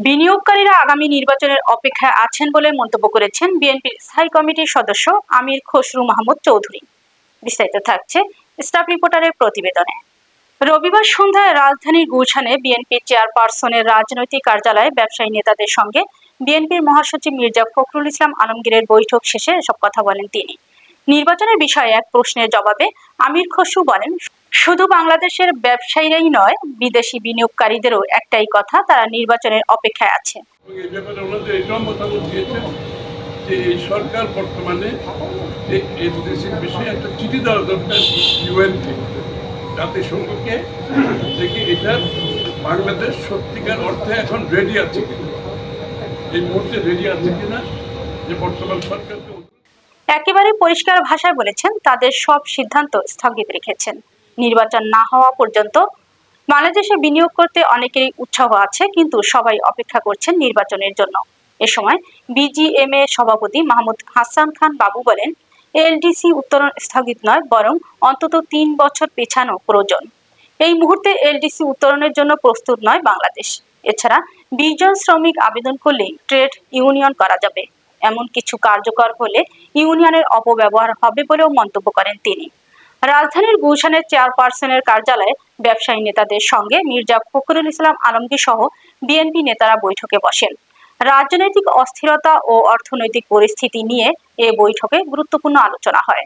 বিনিয়োগকারীরা আগামী নির্বাচনের অপেক্ষায় আছেন বলে মন্তব্য করেছেন বিএনপির স্থায়ী কমিটির সদস্য আমির খসরু মাহমুদ চৌধুরী। বিস্তারিত থাকছে স্টাফ রিপোর্টারের প্রতিবেদনে। রবিবার সন্ধ্যায় রাজধানীর গুলশানে বিএনপির চেয়ারপারসনের রাজনৈতিক কার্যালয়ে ব্যবসায়ী নেতাদের সঙ্গে বিএনপির মহাসচিব মির্জা ফখরুল ইসলাম আলমগীরের বৈঠক শেষে এসব কথা বলেন তিনি। নির্বাচনের বিষয়ে এক প্রশ্নের জবাবে আমির খসরু বলেন, শুধু বাংলাদেশের ব্যবসায়ীরাই নয়, বিদেশি বিনিয়োগকারীদেরও একটাই কথা, তারা নির্বাচনের অপেক্ষায় আছে। এই সরকার বর্তমানে এই দেশের বিষয়ে একটা চিঠি দেওয়া দরকার ইউএনকে, জাতিসংঘকে, দেখি এটা বাংলাদেশ সত্যিকার অর্থে এখন রেডি আছে কিনা, এই মুহূর্তে রেডি আছে কিনা, যে বর্তমান সরকারকে একেবারে পরিষ্কার ভাষায় বলেছেন তাদের সব সিদ্ধান্ত স্থগিত রেখেছেন। নির্বাচন না হওয়া পর্যন্ত বাংলাদেশে বিনিয়োগ করতে অনেকেরই উৎসাহ আছে, কিন্তু সবাই অপেক্ষা করছেন নির্বাচনের জন্য। এ সময় বিজিএমএ সভাপতি মাহমুদ হাসান খান বাবু বলেন, এলডিসি উত্তোলন স্থগিত নয়, বরং অন্তত 3 বছর পেছানো প্রয়োজন। এই মুহূর্তে এলডিসি উত্তোলনের জন্য প্রস্তুত নয় বাংলাদেশ। এছাড়া 20 জন শ্রমিক আবেদন করলেই ট্রেড ইউনিয়ন করা যাবে। এমন কিছু কার্যকর হলে ইউনিয়নের অপব্যবহার হবে বলেও মন্তব্য করেন তিনি। রাজধানীর গুলশানের চেয়ারপারসনের কার্যালয়ে ব্যবসায়ী নেতাদের সঙ্গে মির্জা ফখরুল ইসলাম আলমগীর সহ বিএনপি নেতারা বৈঠকে বসেন। রাজনৈতিক অস্থিরতা ও অর্থনৈতিক পরিস্থিতি নিয়ে এ বৈঠকে গুরুত্বপূর্ণ আলোচনা হয়।